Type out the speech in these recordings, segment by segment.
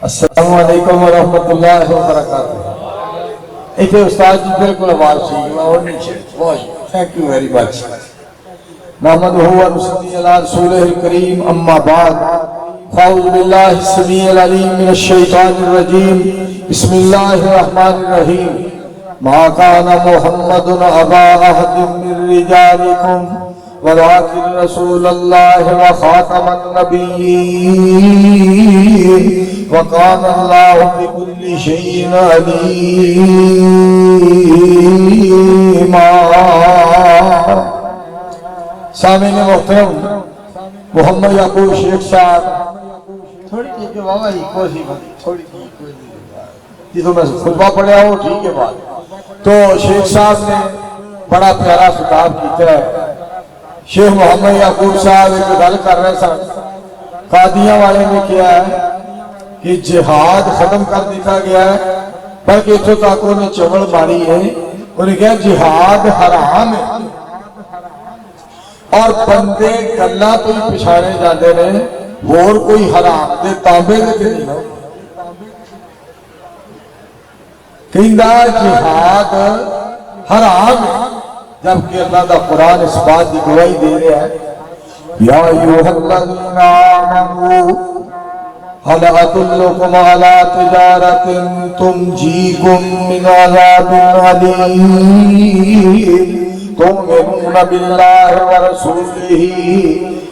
السلام علیکم ورحمۃ اللہ وبرکاتہ. ایتھے استاد جی بالکل آواز ٹھیک اور نیچے. Thank you very much. نحمدہ و نصلی علی رسولہ الکریم. اما بعد فاعوذ باللہ السمیع العلیم من الشیطان الرجیم. بسم اللہ الرحمن الرحیم. ما کان محمد ابا احد من رجالکم ولكن رسول الله وخاتم النبيين وكان الله بكل شيء عليما. سامعین محترم، محمد یعقوب شیخ صاحب تھوڑی ٹھیک ہے بابا جی کوئی تھوڑی ٹھیک تو میں خطبہ پڑھا ہوں ٹھیک ہے بات. تو شیخ صاحب نے بڑا پیارا خطاب کیتا ہے. شیخ محمد یعقوب صاحب ایک گل کر رہے سن. قادیاں والے نے کیا ہے کہ جہاد ختم کر دیتا گیا ہے، بلکہ اتھوں تک انہیں چوڑ ماری ہے. انہیں کہا جہاد حرام ہے اور بندے گلاں تو ہی پچھاڑے جاندے نے، اور کوئی حرام دے تانبے دے نہیں. کہندا جہاد حرام ہے، جبکہ اللہ دا قرآن اس بات کی گواہی دے رہا ہے. یا ایھا الذین آمنوا هل ادلکم علی تجارۃ تنجیکم من عذاب علیم تؤمنون باللہ ورسولہ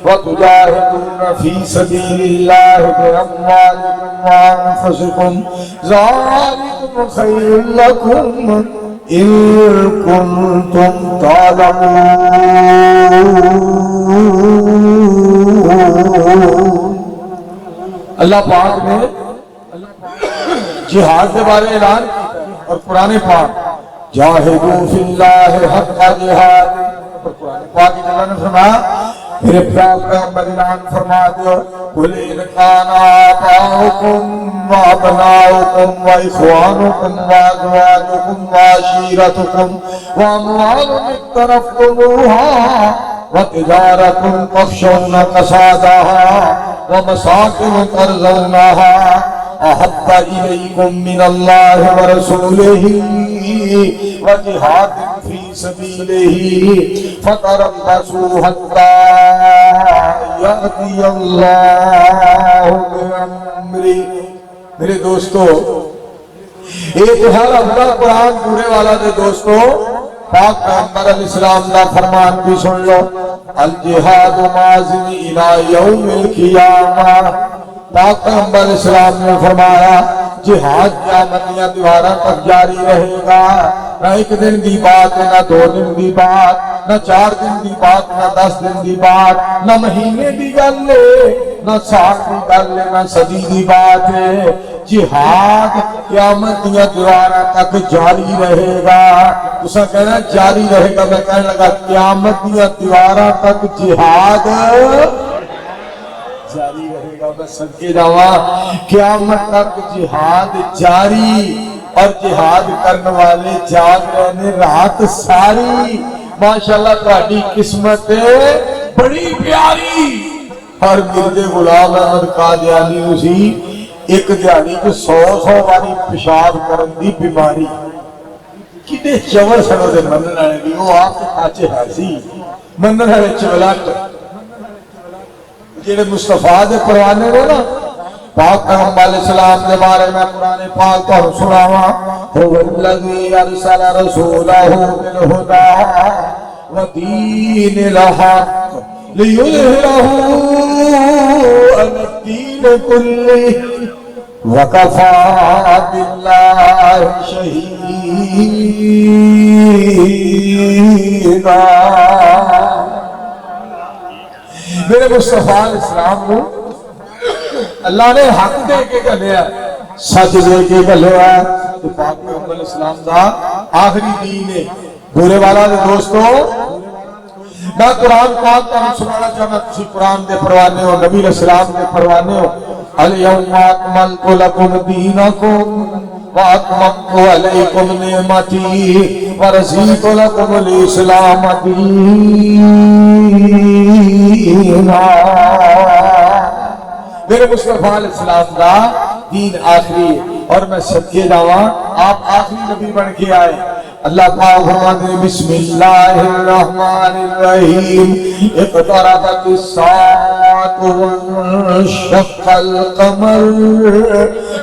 وتجاہدون فی سبیل اللہ باموالکم وانفسکم ذالکم خیر لکم ان کنتم تعلمون. اللہ پاک نے جہاد کے بارے اعلان کیا اور قرآن پاک جاہدوا فی اللہ حق جہاد، اور قرآن پاک کی اللہ نے فرمایا میرے پیغمبر اعلان فرما دو قل ان کان آباؤکم وابناؤکم واخوانکم وازواجکم وعشیرتکم واموال اقترفتموها وتجارۃ تخشون کسادها ومساکن ترضونها احب الیکم من اللہ ورسولہ وجہاد فی سبیلہ فتربصوا حتی یأتی اللہ بامرہ. میرے دوستو ایک ہر اللہ قرآن پورے والا دے دوستو پاک پیغمبر علیہ السلام دا فرمان بھی سن لو. الجہاد ماضٍ الی یوم القیامہ. پاک پیغمبر علیہ السلام نے فرمایا جہاد قیامت یا دیواراں تک جاری رہے گا. نہ ایک دن دی بات ہے، نہ 2 دن دی بات، نہ 4 دن دی بات، نہ 10 دن دی بات، نہ مہینے دی گل ہے، نہ سال دی گل ہے، نہ صدی دی بات ہے. جہاد قیامت دیا دیواراں تک جاری رہے گا. تساں کہنا جاری رہے گا، میں کہنے لگا قیامت دیا دیواراں تک جہاد جاری رہے گا. میں صدقے جاواں قیامت تک جہاد جاری، اور جہاد کرنے والے جاگ رہے رات ساری. ماشاءاللہ تہاڈی قسمت بڑی پیاری. اور مرد غلام احمد قادیانی اسی ایک دیہڑی کو 100 واری پیشاب کرن دی بیماری. کتے چور سنو دے منن والے دی، وہ آپ اچھے ہے سی منن والے چولٹ جڑے مصطفیٰ دے پروانے نے نا. پاک پیغمبر علیہ السلام دے بارے میں قرآن پاک کو سناواں. هو الذی ارسل رسولہ بالہدی ودین الحق لیظہرہ علی الدین کلہ وکفی باللہ شہیدا. میرے مصطفیٰ علیہ السلام کو اللہ نے حق دے کے گھلیا، سچ دے کے گھلیا. تو پاک پیغمبر علیہ السلام دا آخری دین ہے. بورے والا دے دوستو میں قرآن پاک کا سنانا چاہنا. تسی قرآن دے پروانے ہو، نبی علیہ السلام دے پروانے ہو. الیوم اکملت لکم دینکم واتممت علیکم نعمتی ورضیت لکم الاسلام دینا. میرے مصطفیٰ علیہ السلام دا دین آخری ہے اور میں صدقے جاواں آپ آخری نبی بن کے آئے۔ اللہ پاک فرماتے ہیں بسم اللہ الرحمن الرحیم اقتربت الساعۃ وانشق القمر۔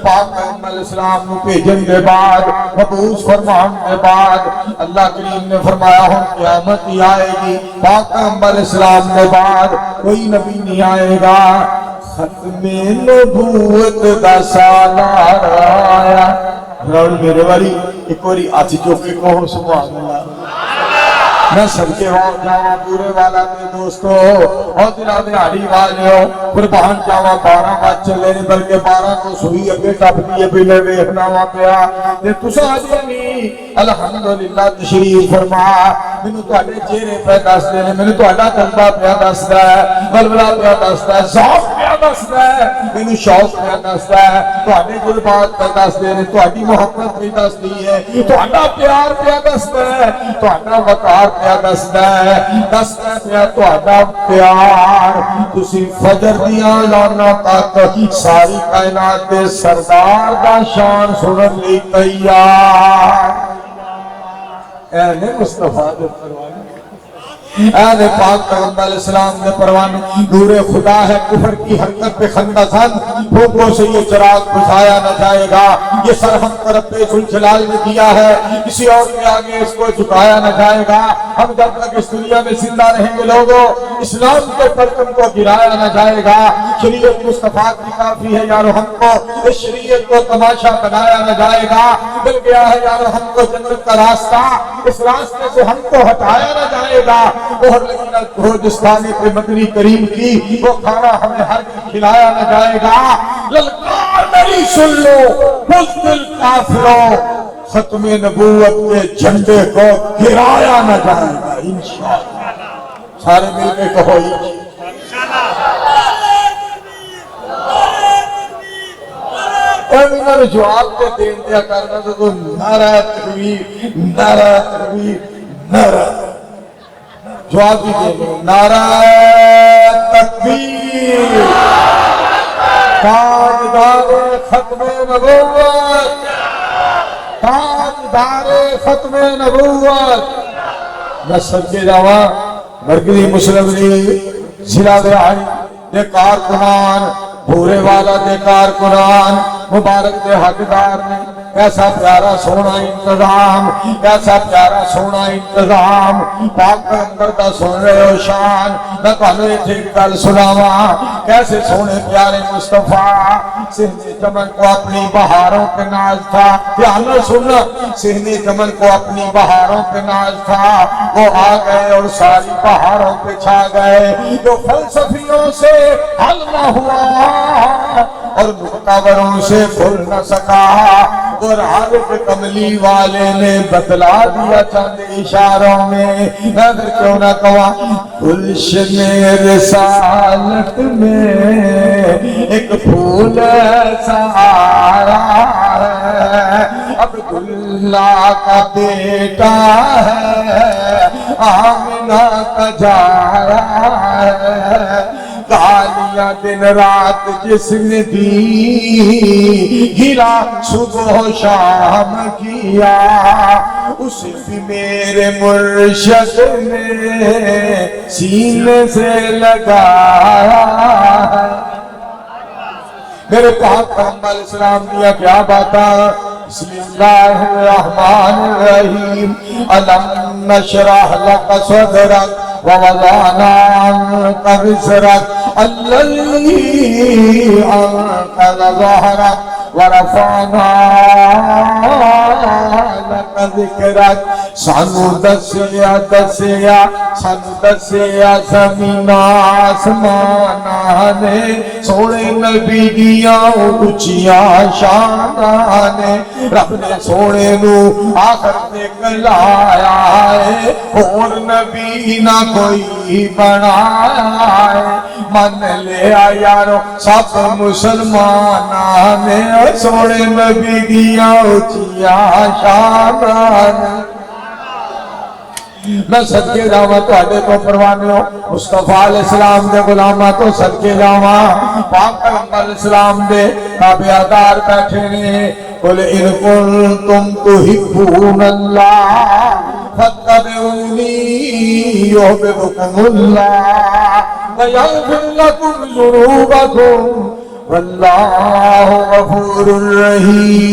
پاک پیغمبر علیہ السلام کو بھیجن کے بعد مبعوث فرمان کے بعد اللہ کریم نے فرمایا ہوں قیامت ہی آئے گی، پاک پیغمبر علیہ السلام کے بعد کوئی نبی نہیں آئے گا۔ ختم نبوت دا سالار آیا۔ راؤل میرے والی ایک واری آتی چوکے کو سبحان اللہ۔ میں صدقے جاواں پورے والا دے دوستو اور جناب ہاڑی والے قربان جاواں 12 بج چلے نے بلکہ 12 کو سوئی اگے ٹپ دی پہلے ویکھنا وا پیا تے تساں اجنی الحمدللہ تشریف فرما۔ مینوں تواڈے چہرے پہ دس دے نے، مینوں تواڈا جذبہ پیا دسدا ہے، ولولا پیا دسدا ہے، ذوق پیا دسدا ہے، مینوں شوق پیا دسدا ہے، تواڈے جذبات پہ دس دے نے، تواڈی محبت پہ دسدی ہے، تواڈا پیار پیا دسدا ہے، تواڈا وقار پیا دسدا ہے پیا تواڈا پیار۔ تسی فجر دیاں لانا تک ساری کائنات دے سردار دا شان سنن لئی تیار۔ اے نے مصطفیٰ دے پروانے، اہل پاک پیغمبر علیہ السلام نے پروانے، نور خدا ہے کفر کی حرکت پہ خندہ خند، پھوکوں سے یہ چراغ بجھایا نہ جائے گا، یہ سر ہم پر رب ذوالجلال نے دیا ہے، کسی اور کے آگے اس کو جھکایا نہ جائے گا۔ ہم جب تک اس دنیا میں زندہ رہیں گے لوگوں اسلام کے پرچم کو گرایا نہ جائے گا۔ شریعت مصطفیٰ کی کافی ہے یارو، ہم کو اس شریعت کو تماشا بنایا نہ جائے گا، مل گیا ہے یارو ہم کو جنت کا راستہ، اس راستے سے ہم کو ہٹایا نہ جائے گا۔ اور لیکن گوجستانی پہ مدنی کریم کی وہ کھانا ہمیں ہر دن کھلایا نہ جائے گا۔ للکار میری سن لو بزدل کافروں، ختم نبوت کے جھنڈے کو گرایا نہ جائے گا انشاءاللہ۔ سارے مل کے کہو انہوں نے جواب کے دین دیا کرنا تو نعرہ تکبیر نعرہ تکبیر نعرہ جواب بھی دے لو نعرہ تکبیر تاجدار ختم نبوت تاجدار ختم نبوت۔ میں صدقے جاواں مرکزی مسلم لیگ ضلع دہائی دے کارکنان بھورے والا دے کارکنان مبارک دے حقدار نے کیسا پیارا سونا انتظام کیسا پیارا سونا انتظام پاک پیغمبر دا سن رہے ہو شان۔ میں تانوں ایتھے گل سناواں کیسے سونے پیارے مصطفیٰ صحن چمن کو اپنی بہاروں پہ ناز تھا۔ دھیان سے سننا صحن چمن کو اپنی بہاروں پہ ناز تھا، وہ آ گئے اور ساری بہاروں پہ چھا گئے، جو فلسفیوں سے حل نہ ہوا اور مقتبروں سے کھل نہ سکا، اور عارف کملی والے نے بتلا دیا چند اشاروں میں۔ میں پھر کیوں نہ کہا گلشن رسالت میں ایک پھول ایسا آیا ہے، عبداللہ کا بیٹا ہے آمنہ کا جایا ہے، گالیاں دن رات جس نے دی گلا صبح و شام کیا، اسے بھی میرے مرشد نے سینے سے لگایا ہے۔ میرے پاک پیغمبر علیہ السلام دیا کیا باتا، بسم اللہ الرحمن الرحیم، الم نشرح لک صدرک ووضعنا عنك وزرك الذي أنقض ظهرك ورفعنا لك ذكرك۔ سانو دسیا زمین آسمان نے سونے نبی دیاں اچھیاں شاناں نے، رب نے سونے نو آخر تک لایا ہے، اور نبی نہ کوئی بنایا ہے۔ من لیا یارو سب مسلماناں نے سونے نبی دیاں اچھیاں شاناں نے۔ میں صدقے جاواں تواڈے تو پروانے ہو مصطفیٰ علیہ السلام دے غلاماں تو صدقے جاواں پاک پیغمبر علیہ السلام دے تابعدار بیٹھے نے قل ان کنتم تحبون اللہ فاتبعونی یحببکم اللہ ویغفر لکم ذنوبکم واللہ غفور رحیم۔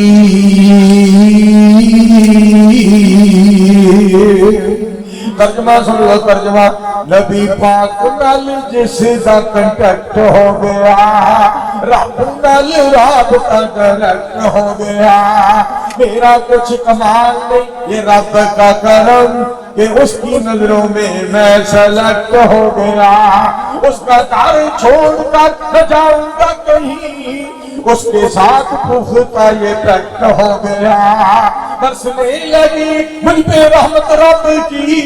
ترجمہ سن لو ترجمہ، نبی پاک نال جس دا کنٹیکٹ ہو گیا رب نال رابطہ ڈائریکٹ ہو گیا۔ میرا کچھ کمال نہیں، یہ رب کا کرم کہ اس کی نظروں میں سلیکٹ ہو گیا۔ اس کا دار چھوڑ کر نہ جاؤں گا کہیں، اس کے ساتھ پختہ یہ ٹریکٹ ہو گیا۔ برسنے لگی مجھ پہ رحمت رب کی،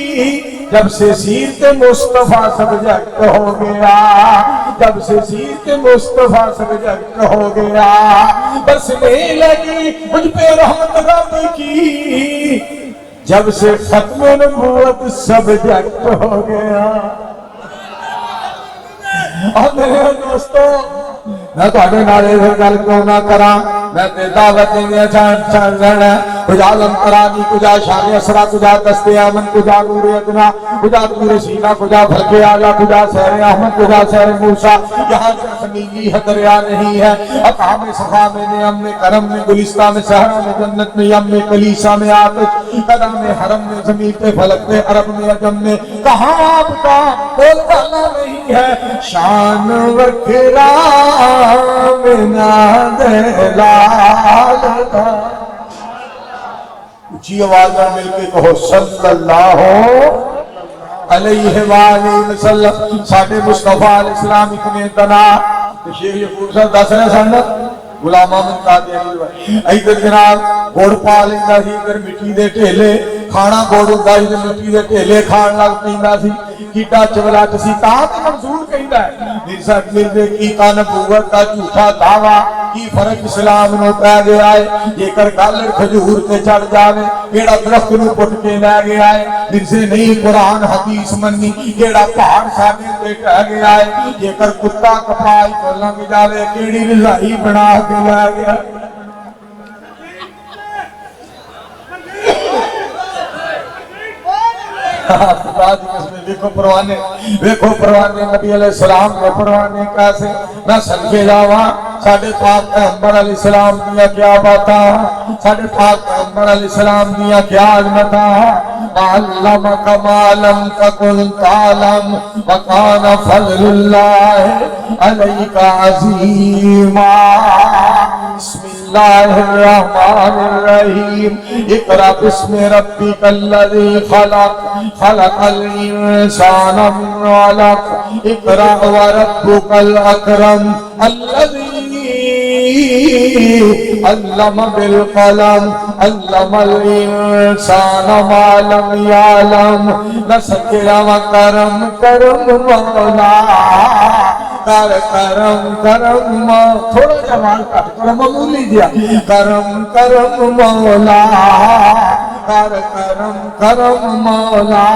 جب سے سیرت مصطفیٰ سبجیکٹ ہو گیا، جب سے سیرت مصطفیٰ سبجیکٹ ہو گیا۔ برسنے لگی مجھ پہ رحمت رب کی، جب سے ختم نبوت سبجیکٹ ہو گیا۔ اور میرے دوستو میں تو اڈے نالے پھر گل کیوں نہ کراں، میں تے دعوت دیا چان رہنا کجا علم قرانی، کجا شان اسرا، کجا دست امن، کجا نور ادنا، کجا نور سینہ، کجا فلک اعلیٰ، کجا سیر احمد، کجا سیر موسیٰ۔ یہاں جسمیلی ہے دریا نہیں ہے، اقام صفا میں نعم میں کرم میں گلستہ میں صحرا میں جنت میں یم میں کلیسا میں آتش قدم میں حرم میں زمین پہ فلک میں عرب میں عجم میں، کہاں آپ کا بول بالا نہیں ہے۔ شان وکھرا منا دلال کا، اچھی آواز میں مل کے کہو صلی اللہ علیہ وآلہ وسلم۔ ساڑھے مصطفیٰ علیہ السلام اتنے تنا شیخ یقور صاحب دس رہے سنت غلام احمد قادیانی ایدر جناب گوڑ پا لیندہ سی، ادھر مٹی دے ٹھیلے کھانا گوڑ ہوتا ہی مٹی دے ٹھیلے کھان لگ پیندا سی، کیٹا چولا سی تاہت منظور کہندہ ہے مرزا مرزے کی کا نبوت کا جھوٹا دعویٰ کی فرق اسلام نو پہ گیا ہے۔ یہ کر گالر کھجور تے چڑھ جاوے کیڑا درخت نو پٹ کے لے گیا ہے، مرزے نہیں قرآن حدیث منی کیڑا پہاڑ ساڑھے تے ٹہ گیا ہے۔ یہ کر کتا کپائی کو لنگ جاوے کیڑی رضائی بنا کے لے گیا۔ دیکھو پروانے نبی علیہ السلام کے پروانے کیسے میں سنکے جاواں ساڑھے پاک پیغمبر علیہ السلام دیا کیا باتا، ساڑھے پاک پیغمبر علیہ السلام دیا کیا عظمتا۔ علمک ما لم تکن تعلم وکان فضل اللہ علیک عظیما۔ بسم اللہ الرحمن الرحیم، اقرأ بسم ربک الذی خلق، خلق الانسان من علق، اقرأ وربک الاکرم الذی علم بالقلم علم الانسان ما لم یعلم۔ نسکرا وکرم کرم مولا، کر کرم کرم تھوڑا جمال کٹ کرم مولی دیا، کرم کرم مولا، کر کرم کرم مولا۔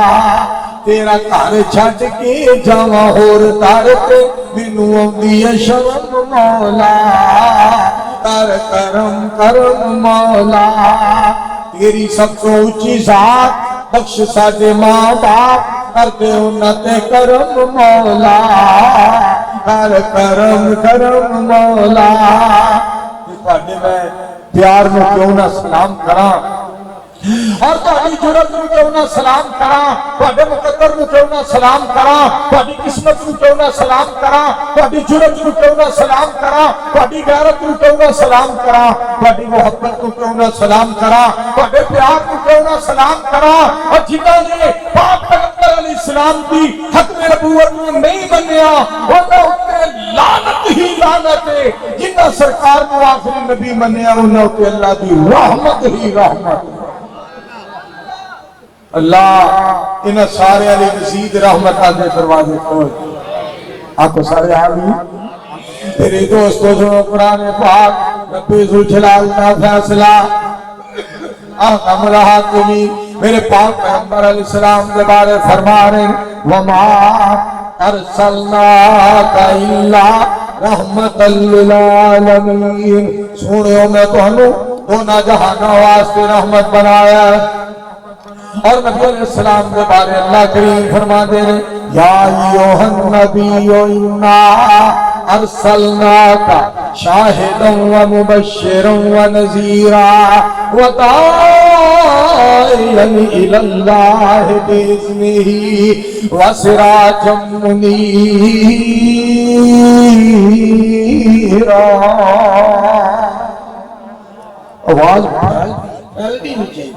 تیرا کار چھٹ کے جاواں ہور تارتے مینوں آوندی ہے شرم مولا، کر کرم کرم مولا۔ تیری سب تو اونچی ذات بخش ساڈے ماں باپ کرتے انہاں تے کرم مولا، کر کرم کرم مولا۔ تواڈے میں پیار نو کیوں نہ سلام کراں، اور تہاڈی جرت نو کیوں نہ سلام کراں، تہاڈے مقدر نو کیوں نہ سلام کراں، تہاڈی قسمت نو کیوں نہ سلام کراں، تہاڈی جرت نو کیوں نہ سلام کراں، تہاڈی غیرت نو کیوں نہ سلام کراں، تہاڈی محبت نو کیوں نہ سلام کراں، تہاڈے پیار نو کیوں نہ سلام کراں۔ اور جنہاں نے پاک پیغمبر علیہ السلام کی ختم نبوت نو نہیں منیا انہاں اُتے لعنت ہی لعنت ہے، جنہاں سرکار نو آخری نبی منیا انہاں اُتے اللہ دی رحمت ہی رحمت۔ اللہ انہاں سارے علی مزید رحمت آدھے دروازے کھول۔ آنکھوں سارے آگئی تیرے دوستوں سنو قرآن پاک، رب ذوالجلال کا فیصلہ، احکم الحاکمین میرے پاک پیغمبر علیہ السلام کے بارے فرما رہے ہیں وما ارسلناک الا رحمت للعالمین، سنو میں تمہیں دونوں جہانوں واسطے رحمت بنایا ہے۔ اور نبی علیہ السلام کے بارے اللہ کریم فرما دے رہے یا ایھا النبی انا ارسلناک شاہدا ومبشرا ونذیرا وداعیا الی اللہ باذنہ وسراجا منیرا۔ آواز پھیلتی نہیں چاہیے،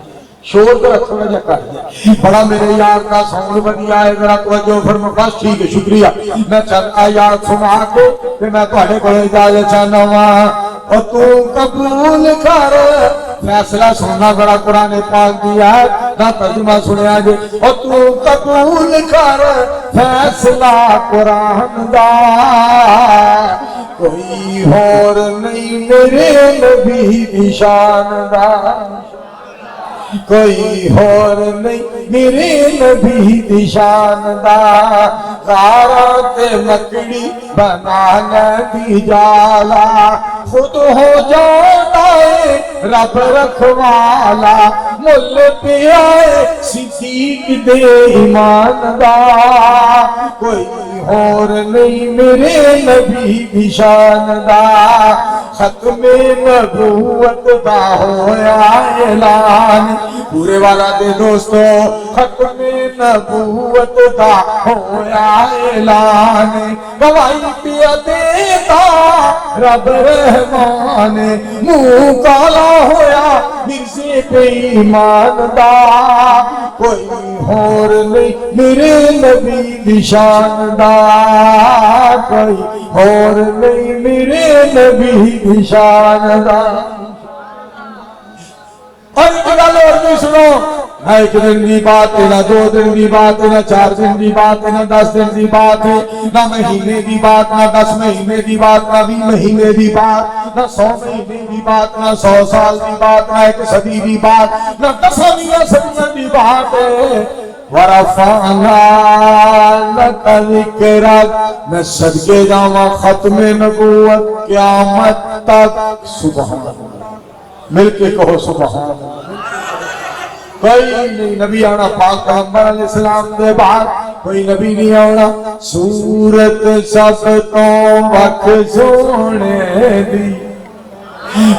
شور ذرا تھوڑا جا کر دیا، بڑا میرے یار کا ساؤنڈ بنیا ہے، ذرا توجہ فرما، بس ٹھیک ہے شکریہ۔ میں چند آیات سنا کے کہ میں تہاڈے کول اجازت چاہنا وا، اور تو قبول کر فیصلہ سننا بڑا قرآن پاک دی ہے نہ ترجمہ سنیا جے، اور تو قبول کر فیصلہ قرآن دا، کوئی اور نہیں میرے نبی دی شان دا، کوئی اور نہیں میرے نبی دی شان دا، غارات مکڑی بنا دی جالا، خود ہو جاتا ہے رب رکھوالا، مل پیا صدیق دے ایمان دا، کوئی اور نہیں میرے نبی دی شان دا، ختم نبوت دا ہویا اعلان، پورے والا دے دوستو ختم نبوت دا ہویا اعلان، گواہی پیا دیتا رب رحمان، منہ کالا ہویا مرزے پہ ایمان دا، کوئی اور نہیں میرے نبی دی شان دا، کوئی اور نہیں میرے نبی دی شان دا۔ اور ایک گل اور بھی سنو، نہ ایک دن کی بات ہے، نہ 2 دن کی بات ہے، نہ 4 دن کی بات ہے، نہ 10 دن کی بات ہے، نہ مہینے کی بات، نہ 10 مہینے کی بات، نہ 20 مہینے کی بات، نہ 100 مہینے کی بات، نہ 100 سال کی بات، نہ 1 صدی کی بات، نہ 10 صدیوں کی بات ہے۔ وَرَفَعْنَا لَكَ ذِكْرَكَ، میں صدقے جاواں ختم نبوت قیامت تک، سبحان اللہ، مل کے کہو سبحان اللہ۔ کوئی نہیں نبی آنا پاک پیغمبر علیہ السلام دے بعد کوئی نبی نہیں آنا، سورت سب تو وقت سونے دی،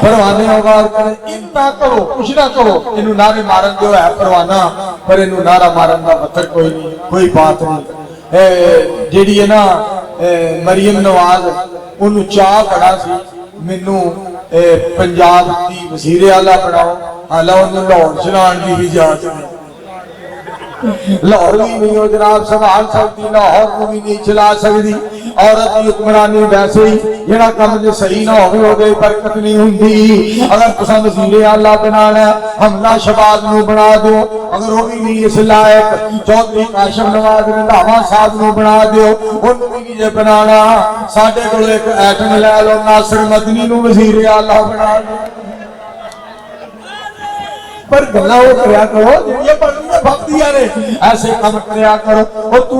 پروانے آغاز کریں، ان نہ کرو کچھ نہ کرو، انہوں نعرے مارن جو ہے پروانہ، پر انہوں نعرہ مارن دا پتھر کوئی نہیں، کوئی بات نہیں۔ جیڑی ہے نا مریم نواز انہوں چاہ پڑا سی منوں پنجاب دی وزیر اعلیٰ بناؤ، حالہ انہوں لاہور چلان کی بھی اجازت نہیں، لاہور بھی نہیں ہو جناب سنبھال سکتی، لاہور کو بھی نہیں چلا سکتی، عورت کی حکمرانی ویسے ہی جڑا کم جو صحیح نہ ہو گئے برکت نہیں ہوندی۔ اگر تساں وزیر اعلیٰ بنانا ہے حملہ شباب نو بنا دو، اگر وہ بھی نہیں اس لائق چودھری کاشم نواز رنداوا صاحب نو بنا دیو، انہوں بھی نہیں بنانا، ساڈے کول ایک ایٹم لے لو ناصر مدنی نو وزیر اعلیٰ بنا دو، پر گلا وہ کریا کرو یہ پڑھنے وقت دیا نے ایسے کام کریا کرو۔ اور تو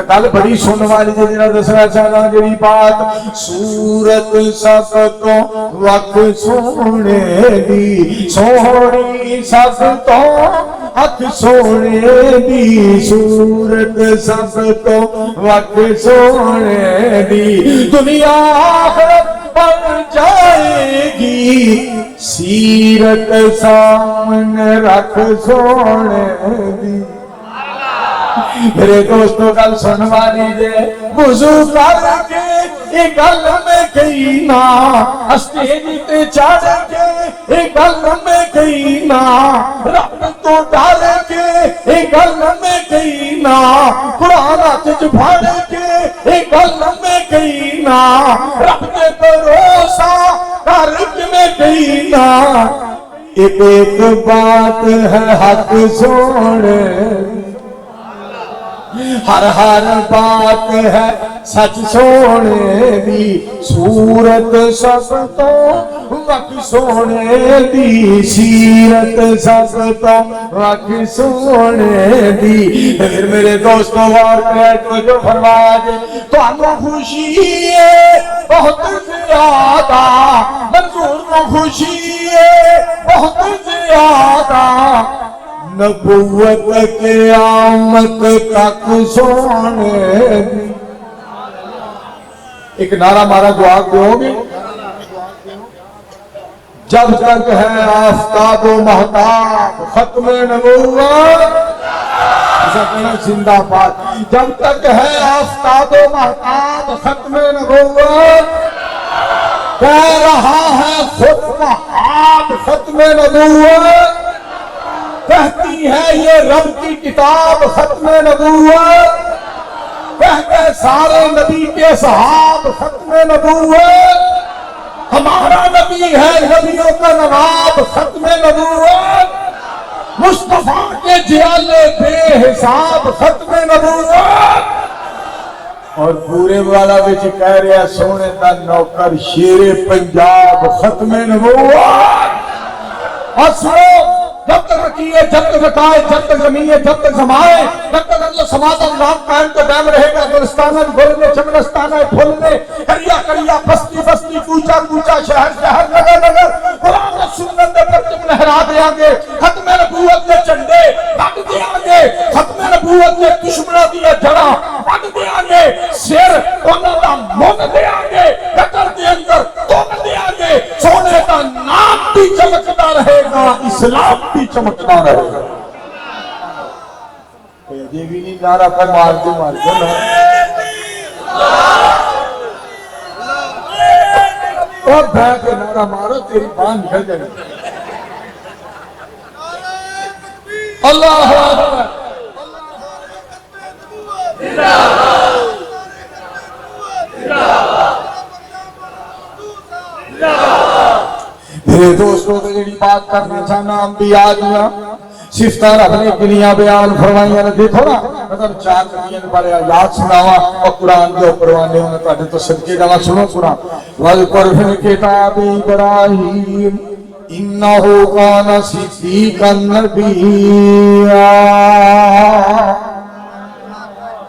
گل بڑی سن والی جڑا دسنا چاہنا جڑی بات، سورت سب تو وقت سونے دی، سونی سب تو حق سونے دی، سورت سب تو وقت سونے دی، دنیا آخرت بن جائے گی، سیرت سامنے رکھ سونے دی۔ میرے دوستوں گل سنوانی دے وضو کر کے ایک گل میں کہینا، اسٹیج تے چڑھ کے ایک گل میں کہینا، رب تو ڈال کے ایک گل میں کہینا، قرآن ہاتھ وچ پھڑ کے ایک گل میں کہینا، رب تے بھروسہ کر کے میں کہینا، ایک ایک بات ہے حق سونے، ہر ہر بات ہے سچ سونے دی، سورت سب تو وق سونے دی سیرت سب تو وق سونے دی پھر میرے دوستوں اور تو جو فرمایا جے تو انو خوشی ہے بہت زیادہ منظور کو خوشی ہے بہت زیادہ نبوت قیامت تک سونے دی ایک نعرہ مارا دعا دو گے جب تک ہے آفتاب و مہتاب ختم نبوت زندہ باد جب تک ہے آفتاب و مہتاب ختم نبوت کہہ رہا ہے خود محاد ختم نبوت کہتی ہے یہ رب کی کتاب ختم نبوت کہتے سارے نبی کے صحاب ختم نبوت ہمارا نبی ہے نبیوں کا نواب ختم نبوت مصطفیٰ کے جیالے بے حساب ختم نبوت اور پورے والا بچ کہہ رہا سونے دا نوکر شیر پنجاب ختم نبوت اور سنو جب تک رکھیے جب تک رکھائے جب تک زمینیں جب تک زمائے جب تک اللہ سماعت اللہ قائم تو دائم رہے گا گلستانہ بھولنے چمنستانہ بھولنے کریا کریا بستی بستی کوچا کوچا شہر شہر نگر نگر قرآن و سنت دے پرچم لہرا دیا گے ختم نبوت دے چنڈے بڑھ دیا گے ختم نبوت دے دشمنوں دیا جڑا بڑھ دیا گے سر انہوں دا من دیا گے قطر دے اندر تم دیا گے سونے کا نام بھی چمکتا رہے گا اسلام بھی چمکتا رہے گا یہ بھی نہیں نعرہ پر مار دے نا اور بھائی کے نعرہ مارو تیری بان نکل جائے اللہ اکبر میرے دوستوں کو جڑی بات کرنا چاہنا انبیاء دیا صفتان اپنے کنیاں بیان فرمائیاں نے دیکھو نا مطلب چار کنیاں بارے یاد سناوا اور قرآن کے پروانے ہونے تو تو صدقے جانا سنو قرآن وَذْكُرْ فِي الْكِتَابِ إِبْرَاهِيمَ إِنَّهُ كَانَ صِدِّيقًا نَبِيًّا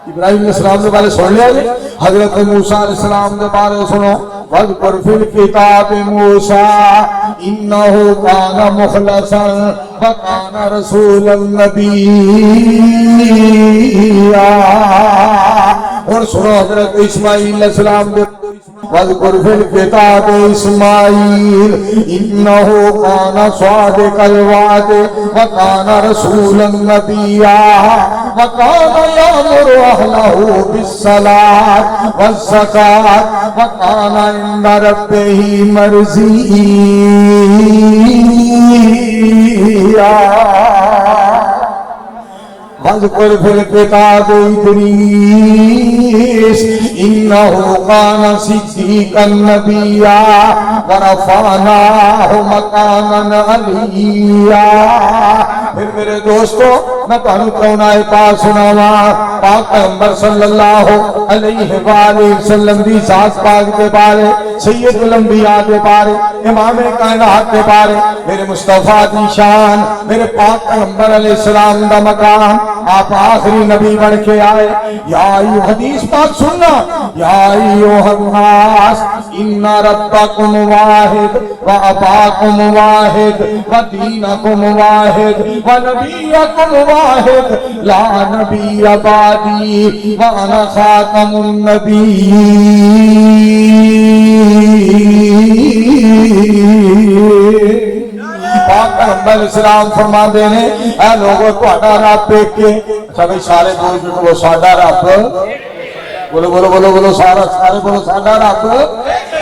ابراہیم علیہ السلام کے بارے سن لیا جی حضرت موسیٰ علیہ السلام کے بارے سنو وَذْكُرْ فِي الْكِتَابِ مُوسَىٰ إِنَّهُ كَانَ مُخْلَصًا وَكَانَ رَسُولًا نَبِيًّا اور سنو حضرت اسماعیل علیہ السلام کے وَذْكُرْ فِي الْكِتَابِ إِسْمَاعِيلَ إِنَّهُ كَانَ صَادِقَ الْوَعْدِ وَكَانَ رَسُولًا نَبِيًّا وَكَانَ يَأْمُرُ أَهْلَهُ بِالصَّلَاةِ وَالزَّكَاةِ وَكَانَ عِندَ رَبِّهِ مَرْضِيًّا وَاذْكُرْ فِي الْكِتَابِ إِدْرِيسَ إِنَّهُ كَانَ صِدِّيقًا نَبِيًّا وَرَفَعْنَاهُ مَكَانًا عَلِيًّا پھر میرے دوستو میں تانوں کونائے پاک سناوا پاک پیغمبر صلی اللہ علیہ وآلہ وسلم دی ذات پاک کے بارے سید الانبیاء کے بارے امام کائنات کے بارے میرے مصطفیٰ دی شان میرے پاک پیغمبر علیہ السلام دا مقام آپ آخری نبی بن کے آئے یا ایو حدیث پاک سننا یا ایوہ الناس ان ربکم واحد و اباکم واحد و دینکم واحد و نبیکم واحد لا نبی بعدی و انا خاتم النبی پاک پیغمبر اسلام فرما دینے اے لوگوں تو اٹھا رب دیکھ کے اچھا بھئی سارے بول جو وہ ساڑھا رب بولو بولو بولو بولو سارے بولو ساڑھا رب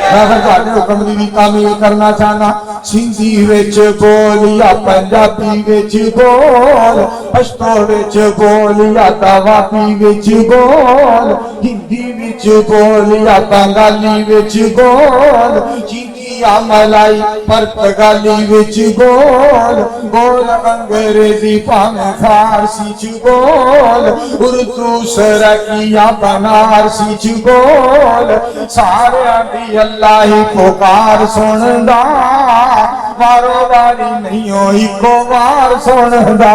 میں پھر تھوڑے حکم دی تعمیل کرنا چاہنا سندھی وچ بول یا پنجابی وچ بول پشتو وچ بول یا داواتی وچ بول ہندی وچ بول یا بنگالی وچ بول یا ملائی پرتگالی وچ بول بول انگریزی پاویں فارسی چ بول اردو سرکی یا بنارسی چ بول سارے دی اللہ ہی پکار سندا وارو واری نہیں ہوئی کو وار سندا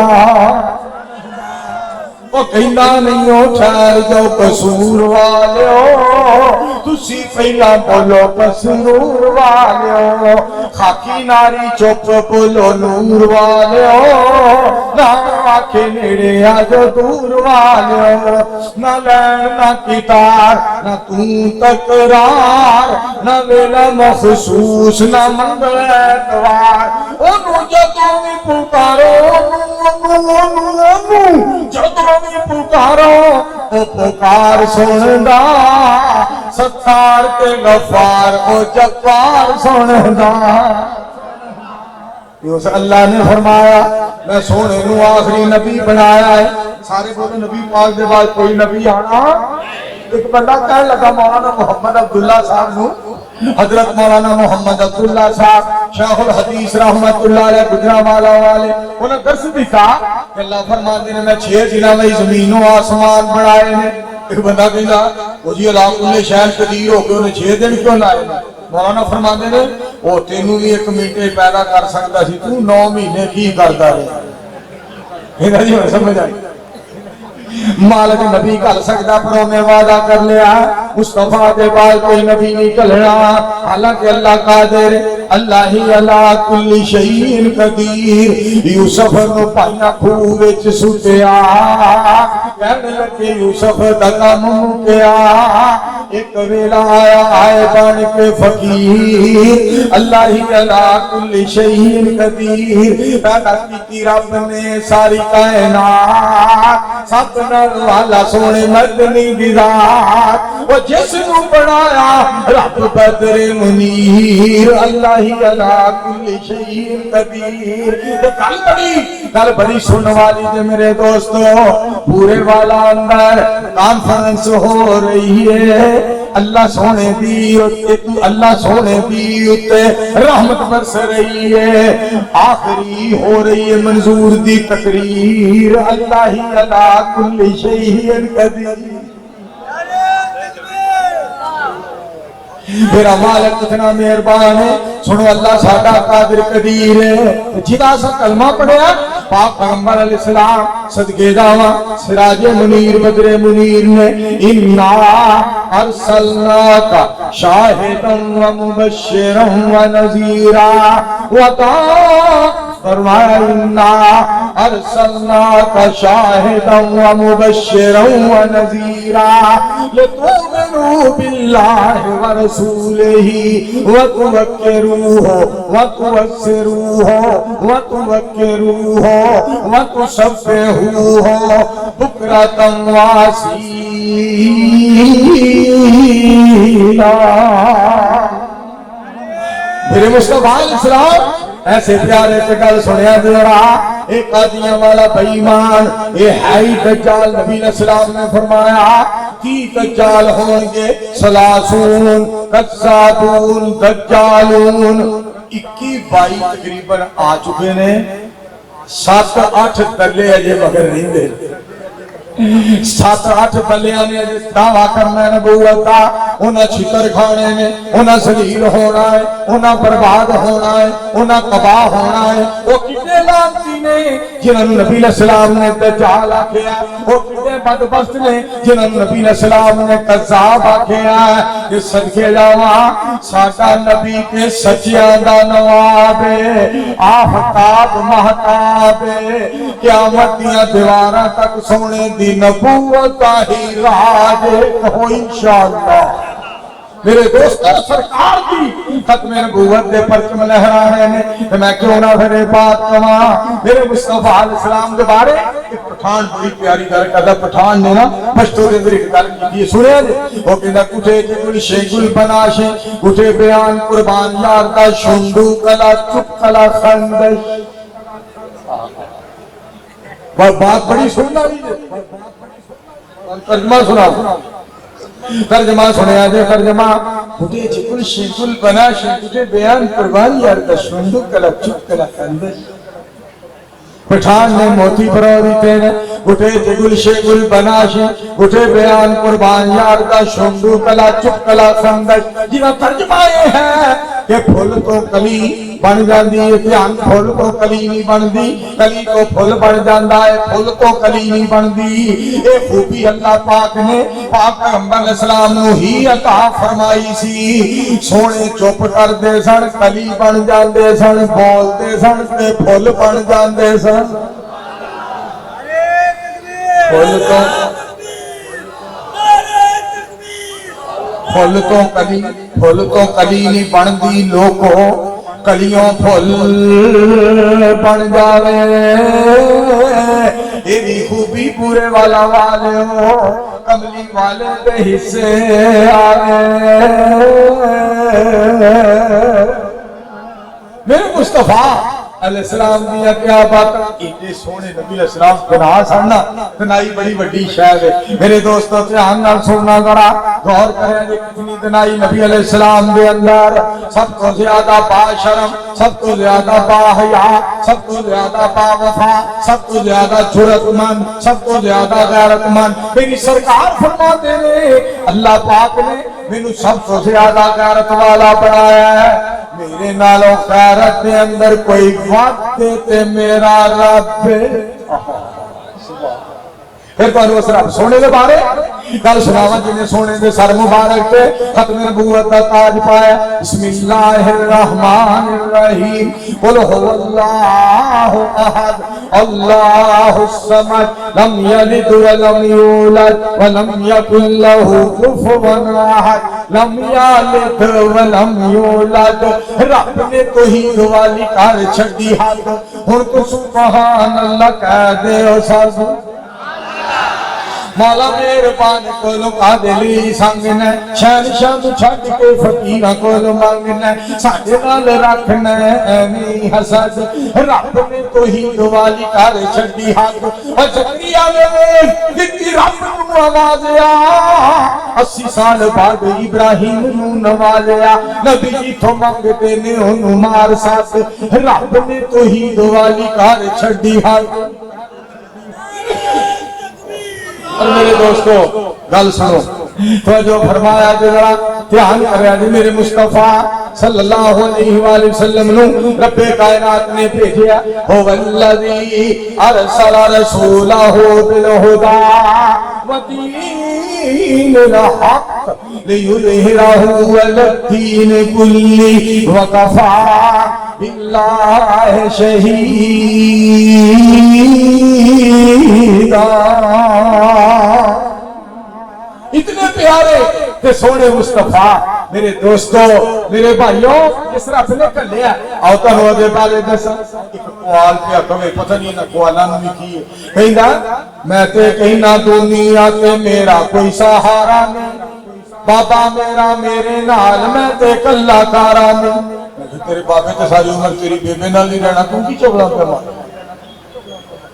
وہ کہنا نہیں ہو ٹھہر جو قصور والے ہو تسی پہلا بولو قصور والے ہو خاکی ناری چپ بولو نور والے ہو نہ آنکھیں نیڑے آجو دور والے ہو نہ لین نہ کتار نہ تکرار نہ ویلا مخصوص نہ منگل اتوار انہوں جدوں بھی پکارو جدوں بھی پکارو او پکار سندا ستار کے غفار او جبار سندا اللہ نے فرمایا میں سونے نو آخری نبی بنایا ہے سارے بولے نبی پاک دے بعد کوئی نبی آنا ایک بندہ کہنے لگا مولانا محمد عبداللہ صاحب نو حضرت مولانا محمد عبداللہ صاحب شیخ الحدیث رحمت اللہ علیہ گجرانوالہ والے انہیں درس دیتا کہ اللہ فرماتے ہیں میں 6 دنوں میں زمین و آسمان بنائے ہیں ایک بندہ کہنا وہ جی اللہ کل شہر قدیر ہو کے انہیں 6 دن کیوں لائے ہیں مولانا فرماتے ہیں وہ تینوں بھی 1 منٹے پیدا کر سکتا سی تو 9 مہینے کی کرتا رہے یہ جی میں سمجھ آئی مالک نبی کر سکتا پروں میں وعدہ کر لیا مصطفیٰ دے بعد کوئی نبی نہیں کلنا حالانکہ اللہ قادر اللہ ہی علا کل شیء قدیر یوسف نو پائیاں کھوہ وچ سٹیا کہنے لگے یوسف دا کم مکیا ایک ویلا آیا آئے بن کے فقیر اللہ ہی علا کل شیء قدیر پیدا کی رب نے ساری کائنات سب والا سونے مدنی ذات وہ جس نو بنایا رب بدر منیر اللہ ہی علا کل شیء قدیر گل بڑی سننے والی ہے میرے دوستو پورے والا اندر کانفرنس ہو رہی ہے اللہ سونے دی رحمت برس رہی ہے آخری ہو رہی ہے منظور دی تقریر اللہ ہی علا کل شیء قدیر میرا مالک اتنا مہربان ہے سنو اللہ ساڈا قادر قدیر ہے جدا سا کلمہ پڑھیا پاک پیغمبر علیہ السلام صدقے جاواں سراج منیر بدر منیر نے انا ارسلناک شاہدا ومبشرا ونذیرا فرمایا انا ارسلناک شاہدا ومبشرا ونذیرا لتؤمنوا باللہ ورسولہ وتوکروہ وتوسروہ وتوکروہ وتسبحوہ بکرۃ واسیلا میرے مصطفیٰ علیہ السلام ایسے پیارے سے گل سنیا ذرا ایک قادیاں والا بے ایمان یہ ہے ہی دجال نبی علیہ السلام نے فرمایا کی دجال ہوں گے سلاسون کذابون دجالون 21-22 تقریباً آ چکے نے 7-8 دلے اجے مگر نہیں دے 7-8 دلیاں نے دعویٰ کرنا ہے نبوت کا انہاں چھتر کھانے میں انہاں ذلیل ہونا ہے انہاں برباد ہونا ہے انہاں تباہ ہونا ہے وہ کتنے لعنتی نے جنہاں نبی علیہ السلام نے دجال آکھیا وہ کتنے بدبخت نے جنہاں نبی علیہ السلام نے کذاب آکھیا کہ صدقے جاواں ساڈا نبی تے سچیاں دا نواب ہے آفتاب مہتاب ہے قیامت دیاں دیواراں تک سونے دی نبوت ہی راج ہو انشاءاللہ میرے دوست سرکار دی ختم نبوت دے پرچم لہرا رہے ہیں میں کیوں نہ پھر بات کہاں میرے مصطفیٰ علیہ السلام کے بارے ایک پٹھان بڑی پیاری گل کردا پٹھان نے نا پشتو دے اندر ایک گل کی سنیا جی وہ کہندا کٹھے گل شیگل بناشے کٹھے بیان قربان یار دا شندو کلا چپ کلا خندش بات بڑی سننا بھی ہے ترجمہ سنا ترجمہ سنیا جے ترجمہ بڑے چکل شیکل بنا شیکل بیان قربان یار دشمندو کلا چک کلا کندر پٹھان نے موتی پروری تینے گھٹے جگل شگل بناشی گھٹے بیان قربان یار دا شنگو کلا چپ کلا خندش جنہا ترجمہ یہ ہے کہ پھول تو کلی بن جاندی ہے دھیان پھول تو کلی نہیں بن دی کلی تو پھول بن جاندہ ہے پھول تو کلی نہیں بن دی اے خوبی اللہ پاک نے پاک پیغمبر علیہ السلام نو ہی عطا فرمائی سی سونے چپ کر دے سن کلی بن جاندے سن بول دے سن تے پھول بن جاندے سن پھول تو کلی نہیں بن دی لوگوں کلیوں پھول بن جاوے یہ بھی خوبی پورے والا والے ہو کملی والے دے حصے آگے میرے مصطفیٰ علیہ السلام دیا کیا بات اتنے سونے نبی علیہ السلام گناہ سننا دنائی بڑی بڑی شاید ہے میرے دوستوں سے آنگل سننا ذرا غور کریں کہ کتنی دنائی نبی علیہ السلام دے اندر سب کو زیادہ با شرم سب کو زیادہ با حیا سب کو زیادہ با وفا سب کو زیادہ جرت مند سب کو زیادہ غیرت مند میری سرکار فرماتے ہیں اللہ پاک نے میں سب کو زیادہ غیرت والا بنایا ہے میرے نالوں خیرت دے اندر کوئی وقت تے میرا رب پھر تو اس رب سونے دے بارے کل سناوا جنہیں سونے دے سر مبارک تے ختم نبوت دا تاج پایا بسم اللہ الرحمن الرحیم قل هو اللہ احد اللہ الصمد لم یلد ولم یولد ولم یکن له کفوا احد لم یلد ولم یولد رب نے توحید والی کار چھڈی ہاتھ ہن تو سبحان اللہ کہہ دے او ساز مولا مہربان کو لکا دلی سنگنا شہنشاہ تو چھٹ کے فقیرہ کو مانگنا ساڑھے نال رکھنا ایمی حسد رب نے توحید والی کار چھڑی ہاتھ اور زکریا میں جتنی رب نو آوازیا 80 سال بعد ابراہیم نو نوازیا نبی جی تو مانگتے نے انہوں مار ساتھ رب نے توحید والی کار چھڑی ہاتھ اور میرے دوستو گل سنو تو جو فرمایا جذرا دھیان کریا جی میرے مصطفیٰ صلی اللہ علیہ وآلہ وسلم نو رب کائنات نے بھیجیا هو الذی ارسل رسولہ بالہدی ودین الحق لیظہرہ علی الدین کلہ وکفی باللہ شہیدا اتنے پیارے کہ سونے مصطفیٰ میرے دوستو میرے بھائیوں اس رب نے کر لیا آتا ہوا دے بالے دسا ایک قوال پیا کبھی پتہ نہیں نہ قوالا نمی کی کہیں نا میں تے کہیں نہ دنیا تے میرا کوئی سہارا نہیں بابا میرا میرے نال میں تے کلا کارا نہیں تیرے بابے تے ساری عمر تیری بیبے نال نہیں رہنا تم کی چوبلا پہ مارا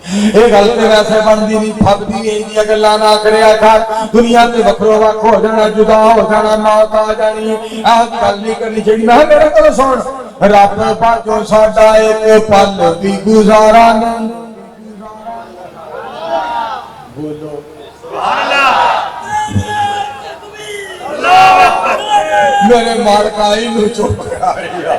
ایک غلطے ویسے بندی نہیں پھب دی نہیں دیا کہ اللہ نہ کرے آکھا دنیا تے وکرو وق ہو جانا جدا ہو جانا موت آ جانی ایک گل نہیں کرنی چاہیے میں میرے کو سن رب باجو ساڈا ایک پل بھی گزارا نہیں بولو میرے مارکائی نو چپ کرایا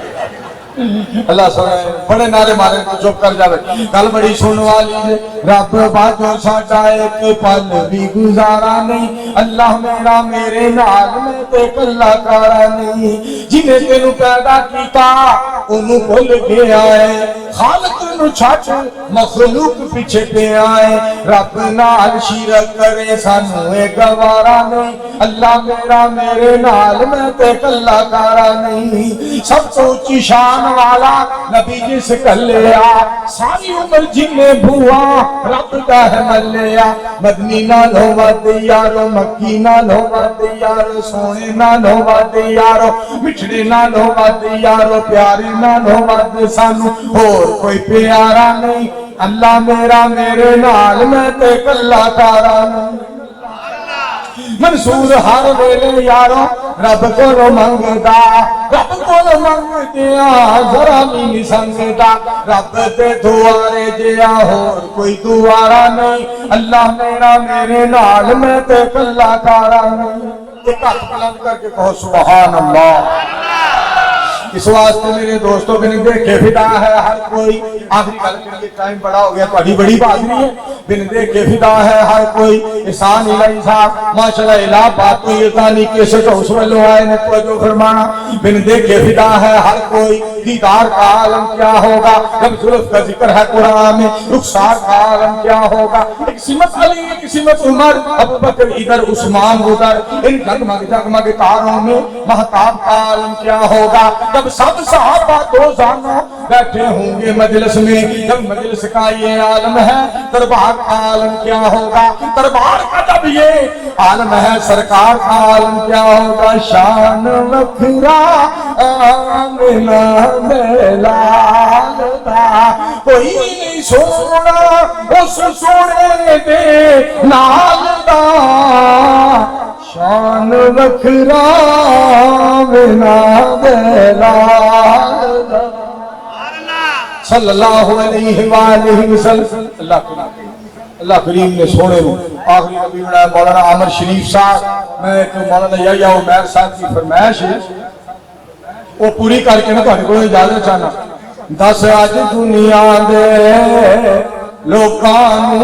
اللہ سنے بڑے نعرے مارے تو چپ کر جاوے کل بڑی سن والی رب باجو ساڈا ایک پل بھی گزارا نہیں اللہ میرا میرے نال میں تے کلا کارا نہیں جنہیں تینوں پیدا کیتا انہوں بھول گیا ہے خالق نو چھٹ مخلوق پیچھے پہ آئے رب نال شرک کرے سانو اے گوارا نہیں اللہ میرا میرے نال میں تے کلا کارا نہیں سب تو اونچی شان والا نبی جس کلیا ساری عمر جنے بھوا رب دا ہے ملیا مدنی نال ہوا دیارو مکی نال ہوا دیارو سونے نال ہوا دیارو مٹھڑے نال ہوا دیارو پیارے نال ہوا دے سانو اور کوئی پیارا نہیں اللہ میرا میرے نال میں تے کلا کارا نہیں منصور ہر ویلے یارو رب کو منگدا رب کو منگدیا ذرا نہیں سنگدا رب تے دوارے جیا ہور کوئی دوارا نہیں اللہ میرا میرے نال میں تے کلا کارا نہیں ایک ہاتھ بلند کر کے کہو سبحان اللہ اس واسطے میرے دوستوں بن دیکھے فدا ہے ہر کوئی آخری گل کے لیے ٹائم بڑا ہو گیا تھوڑی بڑی بات نہیں ہے بن دیکھے فدا ہے ہر کوئی احسان الہی صاحب ماشاءاللہ الہ بات کو یہ تانی کیسے تو اس والوں آئے نے توجہ فرمانا بن دیکھے فدا ہے ہر کوئی دیدار کا عالم کیا ہوگا جب ظلف کا ذکر ہے قرآن میں رخسار کا عالم کیا ہوگا ایک سمت علی ایک سمت عمر ابو بکر ادھر عثمان ادھر ان جگمگ جگمگ تاروں میں مہتاب کا عالم کیا ہوگا جب سب صحابہ دو زانوں بیٹھے ہوں گے مجلس میں جب مجلس کا یہ عالم ہے دربار کا عالم کیا ہوگا دربار کا جب یہ عالم ہے سرکار کا عالم کیا ہوگا شان وکھرا آمنہ ملال دا کوئی نہیں سونا اس سونے دے نال دا شان وکھرا آمنہ ملال دا صلی اللہ علیہ وآلہ وسلم اللہ کریم نے سونے رو آخری نبی بنایا مولانا عامر شریف صاحب میں تو مولانا یحییٰ عمیر صاحب کی فرمائش ہے وہ پوری کر کے میں تو کو اجازت چاہنا دس آج دنیا دے لوکاں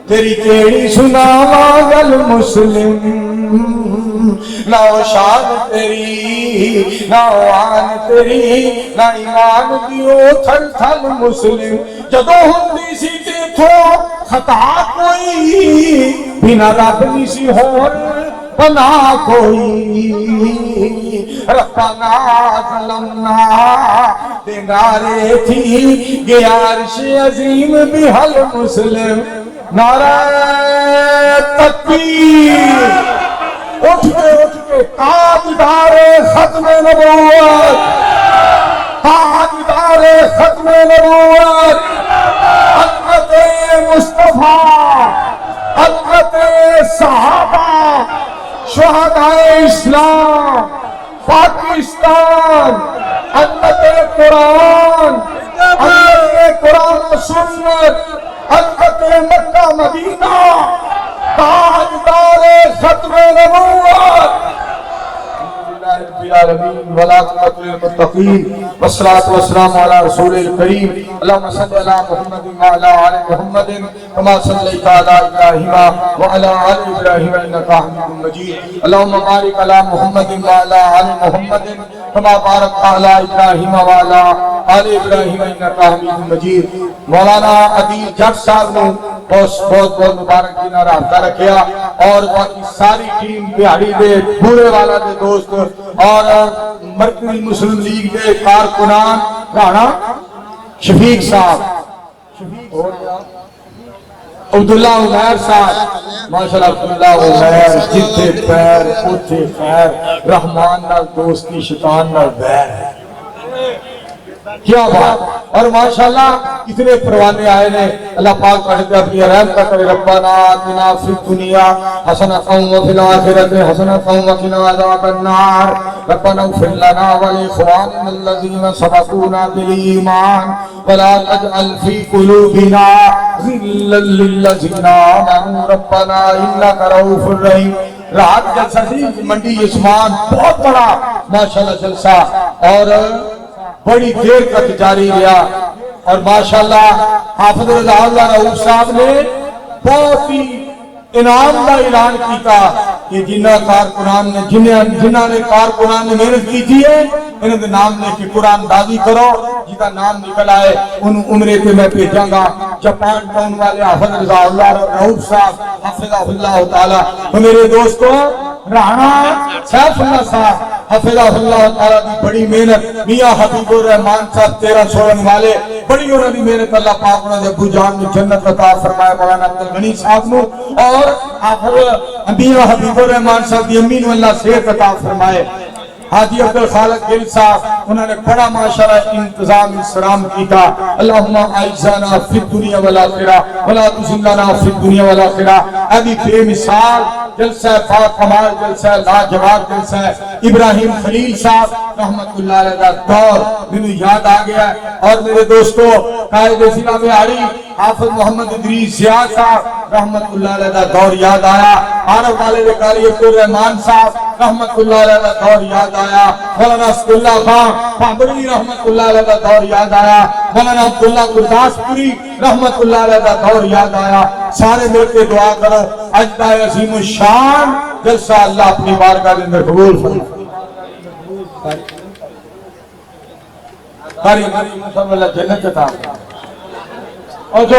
تیری کیڑی سناواں گل مسلم نہ شان تیری نہ آن تیری نہ ایمان دیو تھل تھل مسلم جدو ہوندی سی دیکھو خطا کوئی بنا رب نہیں سی ہور بنا کوئی ربنا ظلمنا دینارے تھی گیا عرش عظیم بحل مسلم نعرہ تکبیر اٹھ کے تاجدار ختم نبوت تاجدار ختم نبوت حضرت مصطفیٰ حضرت صحابہ شہداء اسلام پاکستان حضرت قرآن حضرت قرآن و سنت حضرت مکہ مدینہ تاجدار ختم نبوت رب العالمین والعاقبۃ للمتقین والصلاة والسلام علی رسول الکریم اللہم صلی علی محمد وعلی آل محمد کما صلیت علی ابراہیم وعلی آل ابراہیم انک حمید مجید اللہم بارک علی محمد وعلی آل محمد کما بارکت علی ابراہیم وعلی آل ابراہیم انک حمید مجید مولانا عدیل جٹ صاحب نے بہت بہت مبارک دینا رابطہ رکھیا اور باقی ساری ٹیم بہاڑی دے بورے والا دے دوست اور مرکزی مسلم لیگ دے کارکنان رانا شفیق صاحب عبداللہ عمیر صاحب ماشاءاللہ عبداللہ عمیر جتھے پیر اتھے خیر رحمان نال دوستی شیطان نال بیر ہے کیا بات اور ماشاءاللہ اتنے پروانے آئے نے اللہ پاک پڑھتے اپنی رحمت کرے ربنا آتنا فی الدنیا حسنۃ وفی الآخرۃ حسنۃ وقنا عذاب النار ربنا اغفر لنا ولاخواننا الذین سبقونا بالایمان ولا تجعل فی قلوبنا غلا للذین آمنوا ربنا انک رؤوف رحیم رات جلسہ تھی منڈی عثمان بہت بڑا ماشاءاللہ جلسہ اور بڑی دیر تک جاری رہا اور ماشاءاللہ حافظ رضا اللہ رؤوف صاحب نے بہت ہی انعام کا اعلان کیتا کہ جنہ کارکنان نے جنہ نے کارکنان نے محنت کی تھی انہوں نے نام لے کے قرآن دازی کرو جیتا نام نکل آئے ان عمرے پہ میں بھیجاں گا جاپان ٹاؤن والے حافظ رضا اللہ رؤوف صاحب حافظہ اللہ تعالی تو میرے دوستوں رانا سیف اللہ صاحب حافظہ اللہ تعالی دی بڑی محنت میاں حبیب الرحمان صاحب 13 سولن والے بڑی انہوں نے محنت اللہ پاک نے ابو جان نے جنت عطا فرمایا مولانا عبد الغنی صاحب نے اور میاں حبیب الرحمان صاحب دی امی نے اللہ صحت عطا فرمائے حاجی عبد الخالق گل صاحب انہوں نے بڑا ماشاءاللہ انتظام اسلام کی تھا. اللہم اعزنا فی الدنیا والآخرہ ولا تذلنا فی الدنیا والآخرہ. ابھی بے مثال جلسہ پاک کمال جلسہ لاجواب جلسہ ابراہیم خلیل صاحب رحمت اللہ علیہ کا دور مجھے یاد آ گیا. اور میرے دوستو قائد ضلع میں آڑی حافظ محمد ادریس زیاد صاحب رحمت اللہ علیہ کا دور یاد آیا. عارف والے قاری عبد الرحمان صاحب رحمت اللہ علیہ کا دور یاد آیا. مولانا اسد اللہ خان پابڑی رحمت اللہ علیہ کا دور یاد آیا. مولانا عبداللہ گرداس پوری رحمت اللہ علیہ کا دور یاد آیا. سارے مل کے دعا کرو اجدہ عظیم الشان جلسہ اللہ اپنی بارگاہ کے اندر قبول فرمائے. قاری صاحب اللہ جنت عطا اور جو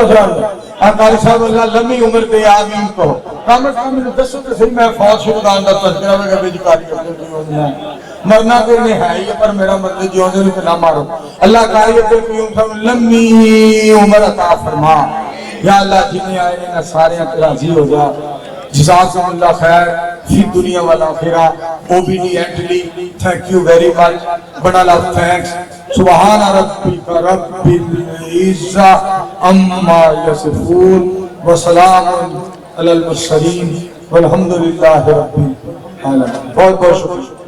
قاری صاحب اللہ لمبی عمر دے آمین کہو. کامل کامل دسو تو صحیح میں فوج شدگان دا تذکرہ ہوگا بیجی قاری صاحب مرنا تو نہیں ہے یہ پر میرا مطلب جیوں سے نہ مارو. اللہ قاری صاحب لمبی عمر عطا فرما. یا اللہ جنہیں آئے ہیں سارے راضی ہو جا. جزاکم اللہ خیر فی دنیا والآخرہ. obediently thank you very much. بڑا لو thanks. سبحان ربک رب العزت عما یصفون وسلام علی المرسلین والحمدللہ رب العالمین. بہت بہت شکریہ.